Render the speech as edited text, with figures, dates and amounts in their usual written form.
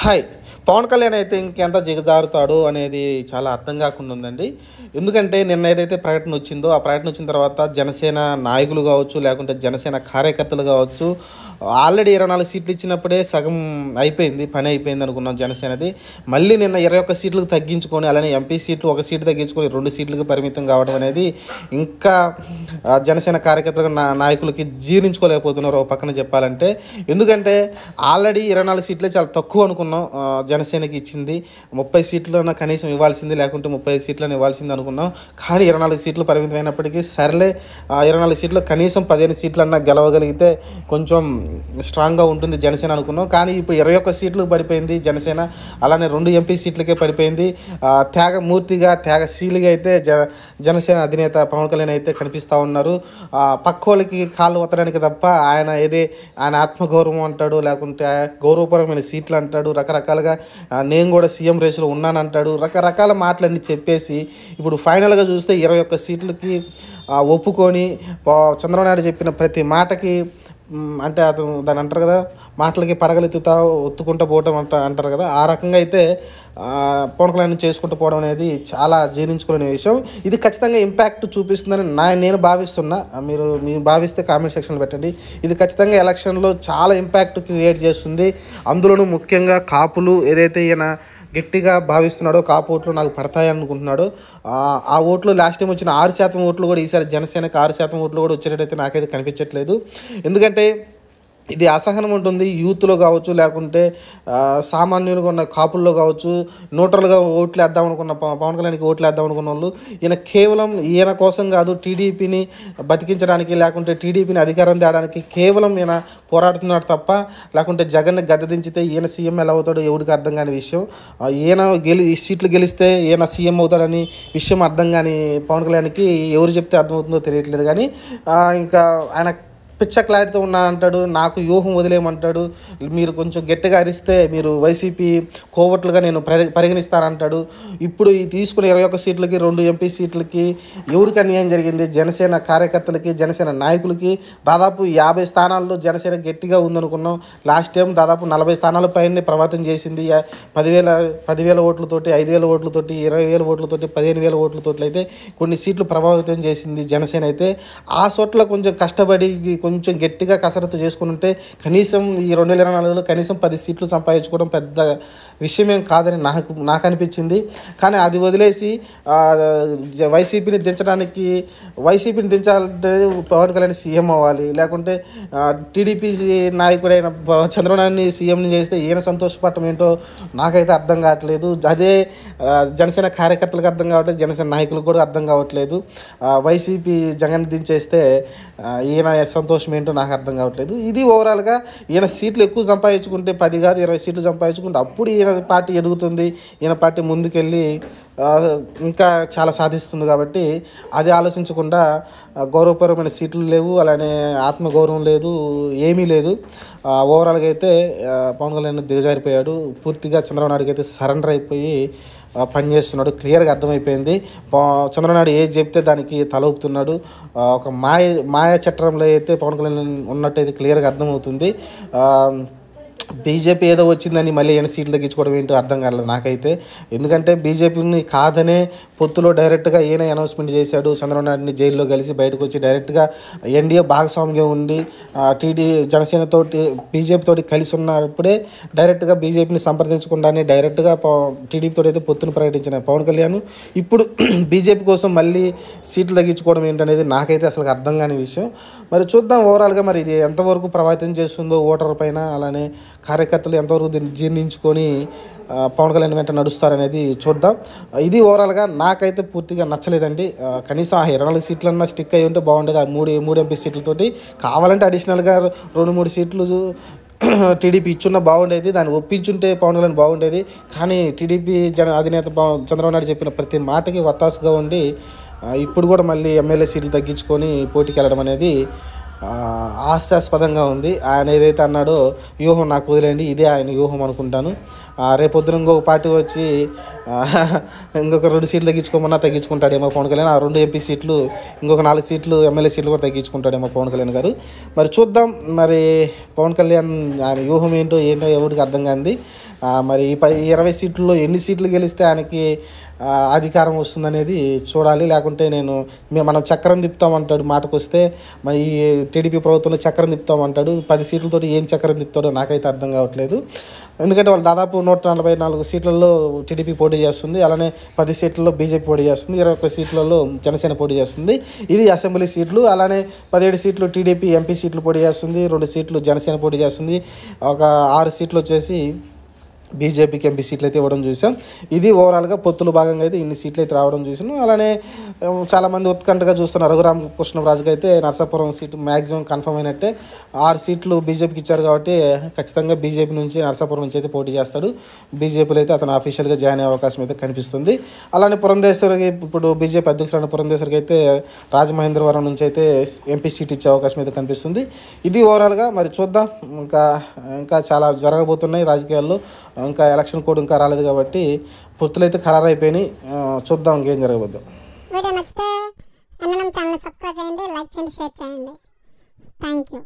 Hi. Pawan Kalyan అయితే ఇంకెంత దిగజారుతాడు అనేది చాలా అర్థం కాకుండా ఉందండి. ఎందుకంటే నిన్న ఏదైతే ప్రకటన వచ్చిందో ఆ ప్రకటన వచ్చిన తర్వాత జనసేన నాయకులు కావచ్చు, లేకుంటే జనసేన కార్యకర్తలు కావచ్చు, ఆల్రెడీ 24 సీట్లు ఇచ్చినప్పుడే సగం అయిపోయింది, పని అయిపోయింది అనుకున్నాం జనసేనది. మళ్ళీ నిన్న 21 సీట్లకు తగ్గించుకొని, అలానే ఎంపీ సీట్లు 1 సీటు తగ్గించుకొని 2 సీట్లకు పరిమితం కావడం అనేది ఇంకా జనసేన కార్యకర్తలకు నాయకులకి జీర్ణించుకోలేకపోతున్నారు ఒక పక్కన చెప్పాలంటే. ఎందుకంటే ఆల్రెడీ 24 సీట్లే చాలా తక్కువ అనుకున్నాం జనసేనకి ఇచ్చింది. 30 సీట్లన్నా కనీసం ఇవ్వాల్సింది, లేకుంటే 35 సీట్లను ఇవ్వాల్సింది అనుకున్నాం. కానీ 24 సీట్లు పరిమితమైనప్పటికీ సర్లే 24 సీట్లు కనీసం 15 సీట్లన్నా గెలవగలిగితే కొంచెం స్ట్రాంగ్గా ఉంటుంది జనసేన అనుకున్నాం. కానీ ఇప్పుడు 21 సీట్లకు పడిపోయింది జనసేన. అలానే 2 ఎంపీ సీట్లకే పడిపోయింది. త్యాగశీలిగా అయితే జనసేన అధినేత పవన్ కళ్యాణ్ అయితే కనిపిస్తూ ఉన్నారు. పక్కోళ్ళకి కాళ్ళు ఒత్తడానికి తప్ప ఆయన ఆత్మగౌరవం అంటాడు, లేకుంటే గౌరవపరమైన సీట్లు అంటాడు, రకరకాలుగా నేను కూడా సీఎం రేసులో ఉన్నానంటాడు, రకరకాల మాటలన్నీ చెప్పేసి ఇప్పుడు ఫైనల్గా చూస్తే 21 సీట్లకి ఒప్పుకొని చంద్రబాబు నాయుడు చెప్పిన ప్రతి మాటకి అంటే అతను దాన్ని అంటారు కదా, మాటలకి పడగలెత్తుతా ఒత్తుకుంటూ పోవడం అంటారు కదా, ఆ రకంగా అయితే పవన్ కళ్యాణ్ చేసుకుంటూ పోవడం అనేది చాలా జీర్ణించుకునే విషయం. ఇది ఖచ్చితంగా ఇంపాక్ట్ చూపిస్తుందని నేను భావిస్తున్నా. మీరు భావిస్తే కామెంట్ సెక్షన్లో పెట్టండి. ఇది ఖచ్చితంగా ఎలక్షన్లో చాలా ఇంపాక్ట్ క్రియేట్ చేస్తుంది. అందులోనూ ముఖ్యంగా కాపులు ఏదైతే ఈయన గట్టిగా భావిస్తున్నాడో, కాపు ఓట్లు నాకు పడతాయి అనుకుంటున్నాడు. ఆ ఓట్లు లాస్ట్ టైం వచ్చిన 6% ఓట్లు కూడా ఈసారి జనసేనకు 6% ఓట్లు కూడా వచ్చేటట్టయితే నాకైతే కనిపించట్లేదు. ఎందుకంటే ఇది అసహనం ఉంటుంది యూత్లో కావచ్చు, లేకుంటే సామాన్యులుగా ఉన్న కాపుల్లో కావచ్చు. న్యూట్రల్గా ఓట్లు వేద్దాం అనుకున్న పవన్ కళ్యాణ్కి ఓట్లు వేద్దాం అనుకున్న వాళ్ళు ఈయన కేవలం ఈయన కోసం కాదు, టీడీపీని బతికించడానికి, లేకుంటే టీడీపీని అధికారం తేడానికి కేవలం ఈయన పోరాడుతున్నాడు తప్ప, లేకుంటే జగన్ని గద్దెదించితే ఈయన సీఎం ఎలా అవుతాడో ఎవరికి అర్థం కాని విషయం. ఈ సీట్లు గెలిస్తే ఈయన సీఎం అవుతాడని విషయం అర్థం కాని పవన్ కళ్యాణ్కి ఎవరు చెప్తే అర్థమవుతుందో తెలియట్లేదు. కానీ ఇంకా ఆయన పిచ్చ క్లారిటీతో ఉన్నా అంటాడు, నాకు వ్యూహం వదిలేయమంటాడు, మీరు కొంచెం గట్టిగా అరిస్తే మీరు వైసీపీ కోవట్లుగా నేను పరిగణిస్తానంటాడు. ఇప్పుడు ఈ తీసుకున్న 21 సీట్లకి 2 ఎంపీ సీట్లకి ఎవరికి అన్యాయం జరిగింది? జనసేన కార్యకర్తలకి, జనసేన నాయకులకి. దాదాపు 50 స్థానాల్లో జనసేన గట్టిగా ఉందనుకున్నాం. లాస్ట్ టైం దాదాపు 40 స్థానాల పైనే ప్రభావితం చేసింది. 10,000 ఓట్లతోటి, 5,000 ఓట్లతోటి, 20,000 ఓట్లతోటి, 15,000 ఓట్లతోటి అయితే కొన్ని సీట్లు ప్రభావితం చేసింది జనసేన అయితే. ఆ చోట్ల కొంచెం కష్టపడి కొంచెం గట్టిగా కసరత్తు చేసుకుని ఉంటే కనీసం ఈ 2024లో కనీసం 10 సీట్లు సంపాదించుకోవడం పెద్ద విషయమేం కాదని నాకు అనిపించింది. కానీ అది వదిలేసి వైసీపీని దించాలంటే పవన్ కళ్యాణ్ సీఎం అవ్వాలి, లేకుంటే టీడీపీ నాయకుడైన చంద్రబాబు నాయుడిని సీఎంని చేస్తే ఈయన సంతోషపడటం ఏంటో నాకైతే అర్థం కావట్లేదు. అదే జనసేన కార్యకర్తలకు అర్థం కావట్లేదు, జనసేన నాయకులకు కూడా అర్థం కావట్లేదు. వైసీపీ జగన్ దించేస్తే ఈయన సంతోషం ఏంటో నాకు అర్థం కావట్లేదు. ఇది ఓవరాల్గా ఈయన సీట్లు ఎక్కువ సంపాదించుకుంటే 10 కాదు 20 సీట్లు సంపాదించుకుంటే అప్పుడు ఈయన పార్టీ ఎదుగుతుంది, ఈయన పార్టీ ముందుకెళ్ళి ఇంకా చాలా సాధిస్తుంది. కాబట్టి అది ఆలోచించకుండా గౌరవపరమైన సీట్లు లేవు, అలానే ఆత్మగౌరవం లేదు, ఏమీ లేదు. ఓవరాల్గా అయితే పవన్ కళ్యాణ్ దిగజారిపోయాడు. పూర్తిగా చంద్రబాబు నాయుడుకి అయితే సరెండర్ అయిపోయి పనిచేస్తున్నాడు. క్లియర్గా అర్థమైపోయింది. చంద్రబాబు నాయుడు ఏది చెప్తే దానికి తల ఊపుతున్నాడు. ఒక మాయా చట్టంలో అయితే పవన్ కళ్యాణ్ ఉన్నట్టయితే క్లియర్గా అర్థమవుతుంది. బీజేపీ ఏదో వచ్చిందని మళ్ళీ ఈయన సీట్లు తగ్గించుకోవడం ఏంటో అర్థం కాలేదు నాకైతే. ఎందుకంటే బీజేపీని కాదనే పొత్తులో డైరెక్ట్గా ఈయన అనౌన్స్మెంట్ చేశాడు. చంద్రబాబు నాయుడిని జైల్లో కలిసి బయటకు వచ్చి డైరెక్ట్గా ఎన్డీఏ భాగస్వామిగా ఉండి జనసేనతోటి బీజేపీతోటి కలిసి ఉన్నప్పుడే డైరెక్ట్గా బీజేపీని సంప్రదించకుండానే డైరెక్ట్గా టీడీపీతో అయితే పొత్తును ప్రకటించిన పవన్ కళ్యాణ్ ఇప్పుడు బీజేపీ కోసం మళ్ళీ సీట్లు తగ్గించుకోవడం ఏంటనేది నాకైతే అసలు అర్థం కాని విషయం. మరి చూద్దాం ఓవరాల్గా మరి ఇది ఎంతవరకు ప్రభావితం చేస్తుందో ఓటర్ పైన, అలానే కార్యకర్తలు ఎంతవరకు దీన్ని జీర్ణించుకొని పవన్ కళ్యాణ్ వెంట నడుస్తారనేది చూద్దాం. ఇది ఓవరాల్గా నాకైతే పూర్తిగా నచ్చలేదండి. కనీసం 24 సీట్లన్నా స్టిక్ అయి ఉంటే బాగుండేది. ఆ 3 ఎంపీ సీట్లతోటి కావాలంటే అడిషనల్గా 2-3 సీట్లు టీడీపీ ఇచ్చున్న బాగుండేది, దాన్ని ఒప్పించుంటే పవన్ కళ్యాణ్ బాగుండేది. కానీ టీడీపీ అధినేత చంద్రబాబు నాయుడు చెప్పిన ప్రతి మాటకి వత్తాసుగా ఉండి ఇప్పుడు కూడా మళ్ళీ ఎమ్మెల్యే సీట్లు తగ్గించుకొని పోటీకి వెళ్ళడం అనేది హాస్యాస్పదంగా ఉంది. ఆయన ఏదైతే అన్నాడో వ్యూహం నాకు వదిలేండి, ఇదే ఆయన వ్యూహం అనుకుంటాను. రేపొద్దున ఇంకొక పార్టీ వచ్చి ఇంకొక 2 సీట్లు తగ్గించుకోమన్నా తగ్గించుకుంటాడేమో పవన్ కళ్యాణ్. ఆ 2 ఎంపీ సీట్లు ఇంకొక 4 సీట్లు ఎమ్మెల్యే సీట్లు కూడా తగ్గించుకుంటాడేమో పవన్ కళ్యాణ్ గారు. మరి చూద్దాం. మరి పవన్ కళ్యాణ్ ఆయన వ్యూహం ఏంటో ఎవరికి అర్థం కాంది. మరి ఈ 20 సీట్లలో ఎన్ని సీట్లు గెలిస్తే ఆయనకి అధికారం వస్తుందనేది చూడాలి. లేకుంటే మనం చక్రం తిప్పుతామంటాడు, మాటకొస్తే మరి ఈ టీడీపీ ప్రభుత్వంలో చక్రం తిప్పుతామంటాడు. 10 సీట్లతోటి ఏం చక్రం తిప్పుతాడో నాకైతే అర్థం కావట్లేదు. ఎందుకంటే వాళ్ళు దాదాపు 144 సీట్లలో టీడీపీ పోటీ చేస్తుంది, అలానే 10 సీట్లలో బీజేపీ పోటీ చేస్తుంది, 21 సీట్లలో జనసేన పోటీ చేస్తుంది. ఇది అసెంబ్లీ సీట్లు. అలానే 17 సీట్లు టీడీపీ ఎంపీ సీట్లు పోటీ చేస్తుంది, 2 సీట్లు జనసేన పోటీ చేస్తుంది, ఒక 6 సీట్లు వచ్చేసి బీజేపీకి ఎంపీ సీట్లు అయితే ఇవ్వడం చూసాం. ఇది ఓవరాల్గా పొత్తుల భాగంగా అయితే ఇన్ని సీట్లు అయితే రావడం చూసాను. అలానే చాలామంది ఉత్కంఠగా చూస్తున్న రఘురామకృష్ణరాజుకి అయితే నరసాపురం సీటు మ్యాక్సిమం కన్ఫర్మ్ అయినట్టే. 6 సీట్లు బీజేపీకి ఇచ్చారు కాబట్టి ఖచ్చితంగా బీజేపీ నుంచి నరసాపురం నుంచి అయితే పోటీ చేస్తాడు. బీజేపీలో అయితే అతను అఫీషియల్గా జాయిన్ అయ్యే అవకాశం అయితే కనిపిస్తుంది. అలానే పురంధేశ్వరికి ఇప్పుడు బీజేపీ అధ్యక్షులైన పురంధేశ్వరికి అయితే రాజమహేంద్రవరం నుంచి అయితే ఎంపీ సీట్ ఇచ్చే అవకాశం అయితే కనిపిస్తుంది. ఇది ఓవరాల్గా మరి చూద్దాం. ఇంకా చాలా జరగబోతున్నాయి రాజకీయాల్లో. ఇంకా ఎలక్షన్ కోడ్ ఇంకా రాలేదు కాబట్టి పొత్తులు అయితే ఖరారు అయిపోయినాయి. చూద్దాం ఇంకేం జరగబోద్దాం. వీడియో నచ్చితే ఛానల్ సబ్స్క్రైబ్ చేయండి, లైక్ చేయండి, షేర్ చేయండి. Thank you.